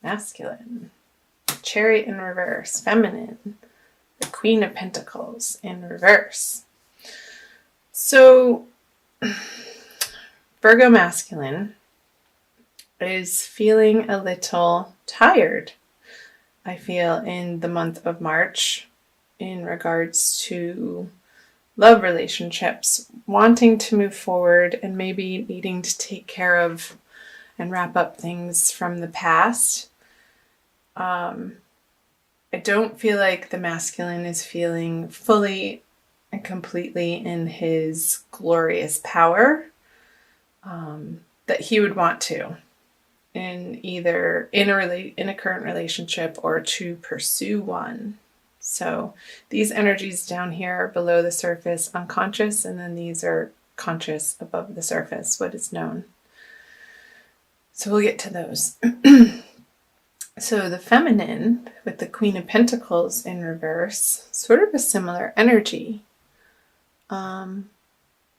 masculine, Chariot in reverse, feminine, the Queen of Pentacles in reverse. So Virgo masculine is feeling a little tired, I feel, in the month of March in regards to love relationships, wanting to move forward and maybe needing to take care of and wrap up things from the past. I don't feel like the masculine is feeling fully and completely in his glorious power that he would want to in either in a current relationship or to pursue one. So these energies down here are below the surface, unconscious, and then these are conscious above the surface, what is known. So we'll get to those. So the feminine with the Queen of Pentacles in reverse, sort of a similar energy.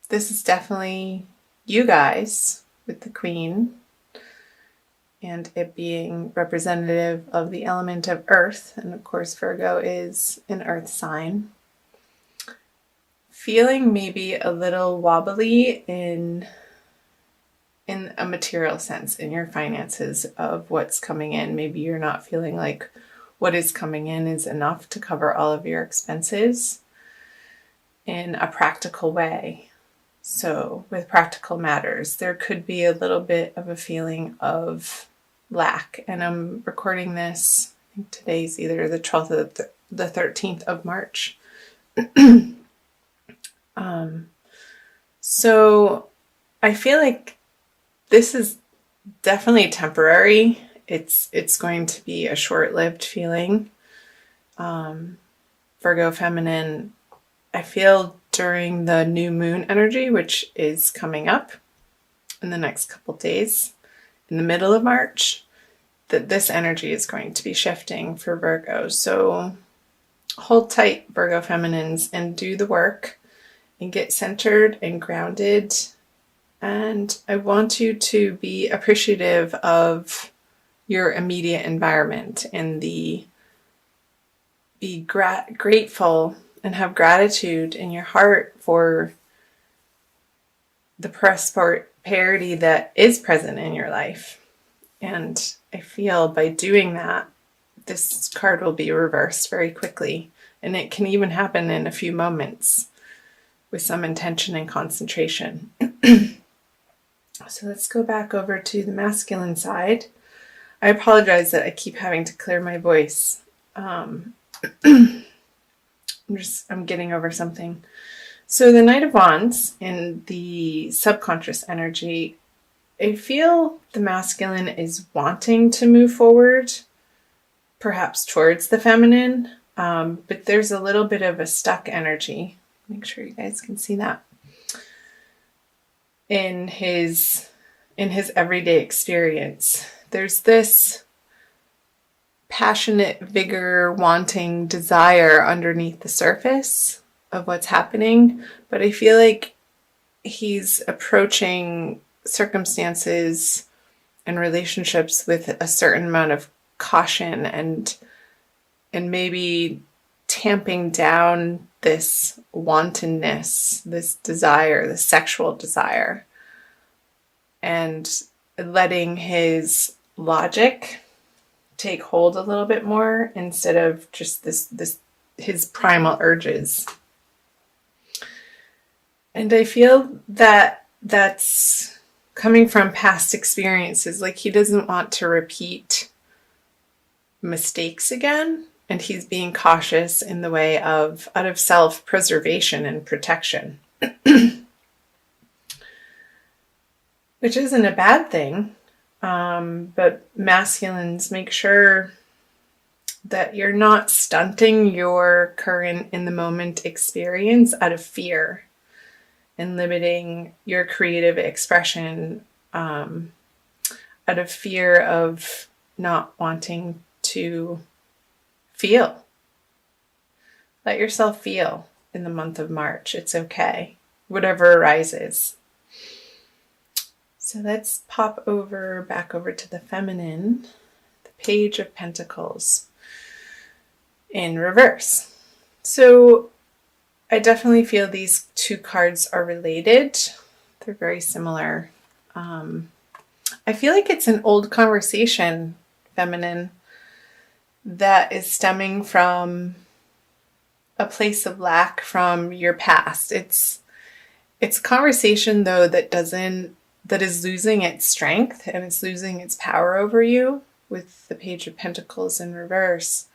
This is definitely you guys with the Queen and it being representative of the element of earth. And of course, Virgo is an earth sign. Feeling maybe a little wobbly in a material sense in your finances of what's coming in. Maybe you're not feeling like what is coming in is enough to cover all of your expenses in a practical way. So with practical matters, there could be a little bit of a feeling of lack. And I'm recording this, I think today's either the 12th or the 13th of March. So I feel like this is definitely temporary. It's going to be a short-lived feeling. Virgo feminine, I feel during the new moon energy, which is coming up in the next couple days, in the middle of March, that this energy is going to be shifting for Virgo. So hold tight, Virgo feminines, and do the work and get centered and grounded. And I want you to be appreciative of your immediate environment and be grateful and have gratitude in your heart for the prosperity that is present in your life. And I feel by doing that, this card will be reversed very quickly. And it can even happen in a few moments with some intention and concentration. So let's go back over to the masculine side. I apologize that I keep having to clear my voice. I'm getting over something. So the Knight of Wands in the subconscious energy, I feel the masculine is wanting to move forward, perhaps towards the feminine, but there's a little bit of a stuck energy. Make sure you guys can see that. In his everyday experience, there's this passionate vigor, wanting desire underneath the surface of what's happening, but I feel like he's approaching circumstances and relationships with a certain amount of caution and maybe tamping down this wantonness, this desire, this sexual desire, and letting his logic take hold a little bit more instead of just his primal urges. And I feel that that's coming from past experiences. Like he doesn't want to repeat mistakes again. And he's being cautious in the way of out of self-preservation and protection. Which isn't a bad thing. But masculines, make sure that you're not stunting your current in the moment experience out of fear and limiting your creative expression out of fear of not wanting to feel. Let yourself feel in the month of March. It's okay. Whatever arises. So let's pop back over to the feminine, the Page of Pentacles in reverse. So I definitely feel these two cards are related. They're very similar. I feel like it's an old conversation, feminine, that is stemming from a place of lack from your past. It's conversation though that is losing its strength and it's losing its power over you with the Page of Pentacles in reverse.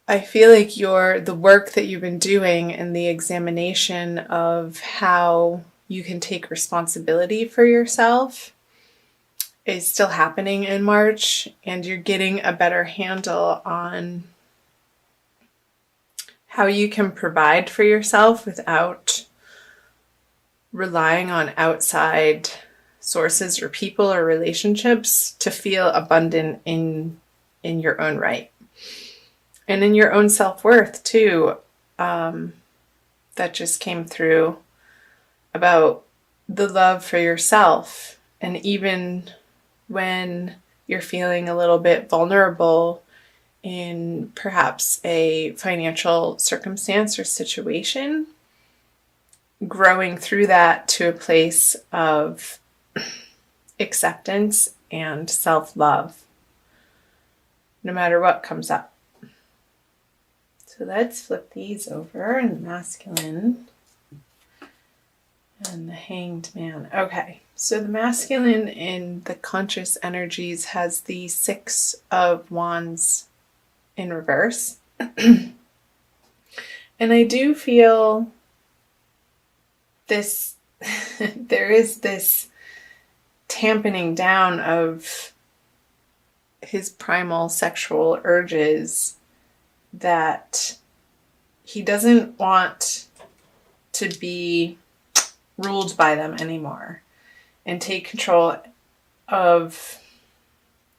I feel like the work that you've been doing and the examination of how you can take responsibility for yourself is still happening in March, and you're getting a better handle on how you can provide for yourself without relying on outside sources or people or relationships to feel abundant in your own right. And in your own self-worth too. That just came through about the love for yourself. And even when you're feeling a little bit vulnerable in perhaps a financial circumstance or situation, growing through that to a place of acceptance and self-love, no matter what comes up. So let's flip these over, and the masculine and the Hanged Man. Okay, so the masculine in the conscious energies has the Six of Wands in reverse. And I do feel this, there is this tampening down of his primal sexual urges, that he doesn't want to be ruled by them anymore and take control of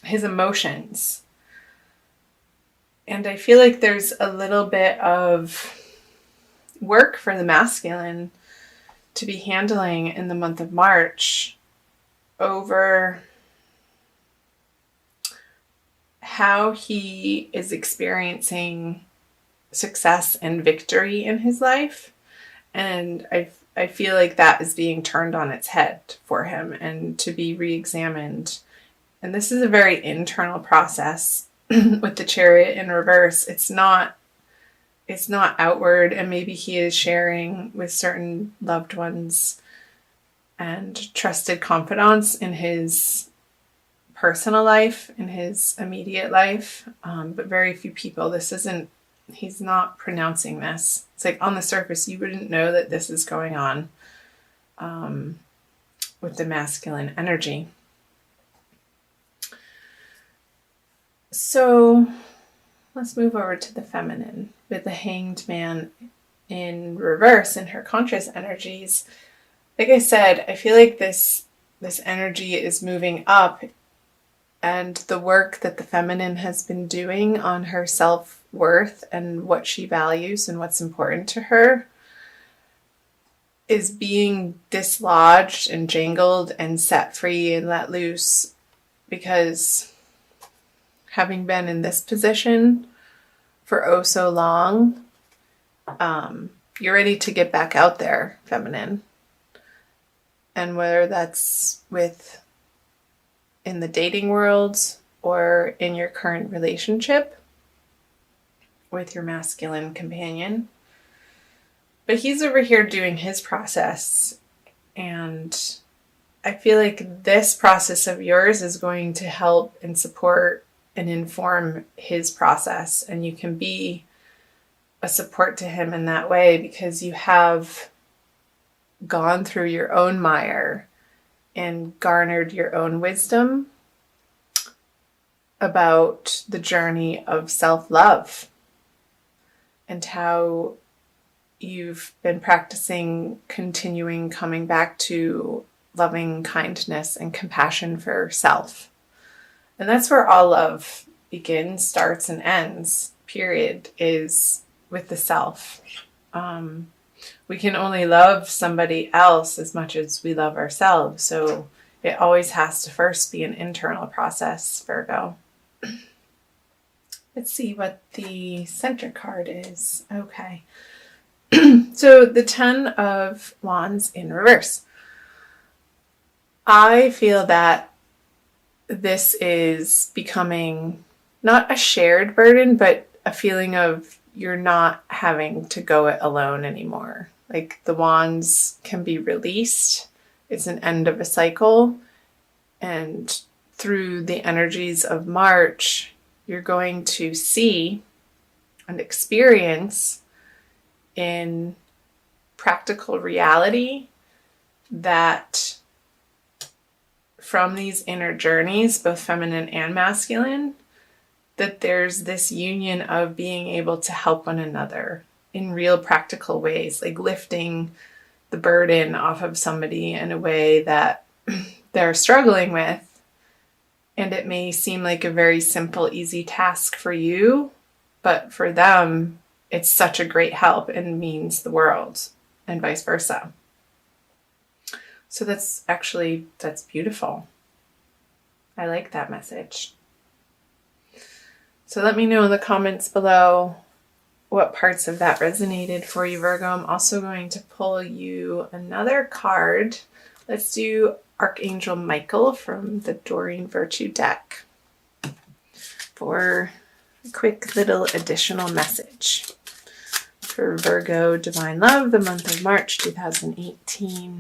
his emotions. And I feel like there's a little bit of work for the masculine to be handling in the month of March over how he is experiencing success and victory in his life. And I feel like that is being turned on its head for him and to be re-examined. And this is a very internal process with the Chariot in reverse. It's not outward, and maybe he is sharing with certain loved ones and trusted confidants in his personal life, in his immediate life, but very few people. He's not pronouncing this. It's like on the surface, you wouldn't know that this is going on with the masculine energy. So let's move over to the feminine with the Hanged Man in reverse in her conscious energies. Like I said, I feel like this energy is moving up, and the work that the feminine has been doing on her self-worth and what she values and what's important to her is being dislodged and jangled and set free and let loose, because having been in this position for oh so long, you're ready to get back out there, feminine. And whether that's in the dating world or in your current relationship with your masculine companion. But he's over here doing his process, and I feel like this process of yours is going to help and support and inform his process, and you can be a support to him in that way because you have gone through your own mire and garnered your own wisdom about the journey of self-love and how you've been practicing continuing coming back to loving kindness and compassion for self. And that's where all love begins, starts, and ends, period, is with the self. We can only love somebody else as much as we love ourselves. So it always has to first be an internal process, Virgo. Let's see what the center card is. Okay. So the 10 of Wands in reverse. I feel that this is becoming not a shared burden, but a feeling of you're not having to go it alone anymore. Like the wands can be released. It's an end of a cycle. And through the energies of March, you're going to see and experience in practical reality that from these inner journeys, both feminine and masculine, that there's this union of being able to help one another in real practical ways, like lifting the burden off of somebody in a way that they're struggling with. And it may seem like a very simple, easy task for you, but for them, it's such a great help and means the world, and vice versa. So that's beautiful. I like that message. So let me know in the comments below what parts of that resonated for you, Virgo. I'm also going to pull you another card. Let's do Archangel Michael from the Doreen Virtue deck for a quick little additional message for Virgo Divine Love, the month of March 2018.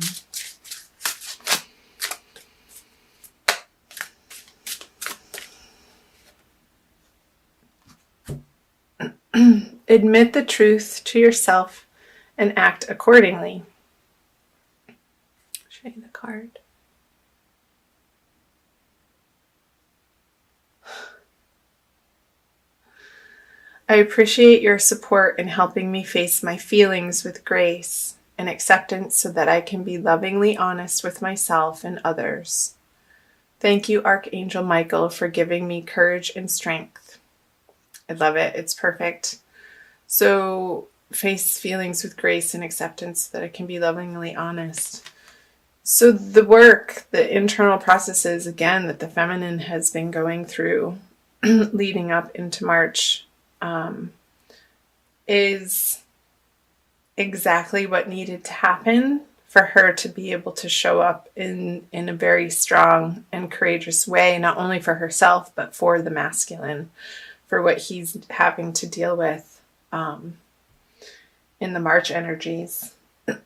Admit the truth to yourself and act accordingly. I'll show you the card. I appreciate your support in helping me face my feelings with grace and acceptance so that I can be lovingly honest with myself and others. Thank you, Archangel Michael, for giving me courage and strength. I love it. It's perfect. So face feelings with grace and acceptance so that I can be lovingly honest. So the work, the internal processes, again, that the feminine has been going through leading up into March is exactly what needed to happen for her to be able to show up in a very strong and courageous way, not only for herself, but for the masculine, for what he's having to deal with in the March energies.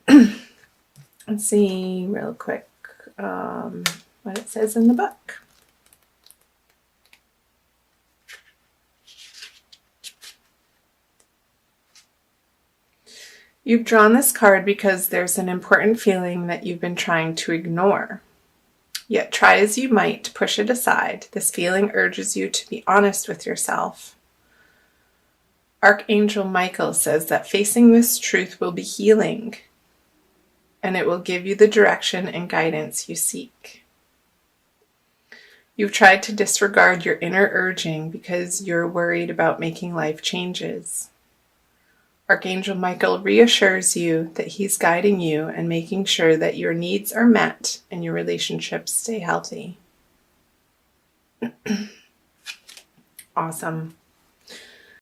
Let's see real quick what it says in the book. You've drawn this card because there's an important feeling that you've been trying to ignore. Yet try as you might to push it aside, this feeling urges you to be honest with yourself. Archangel Michael says that facing this truth will be healing, and it will give you the direction and guidance you seek. You've tried to disregard your inner urging because you're worried about making life changes. Archangel Michael reassures you that he's guiding you and making sure that your needs are met and your relationships stay healthy. Awesome.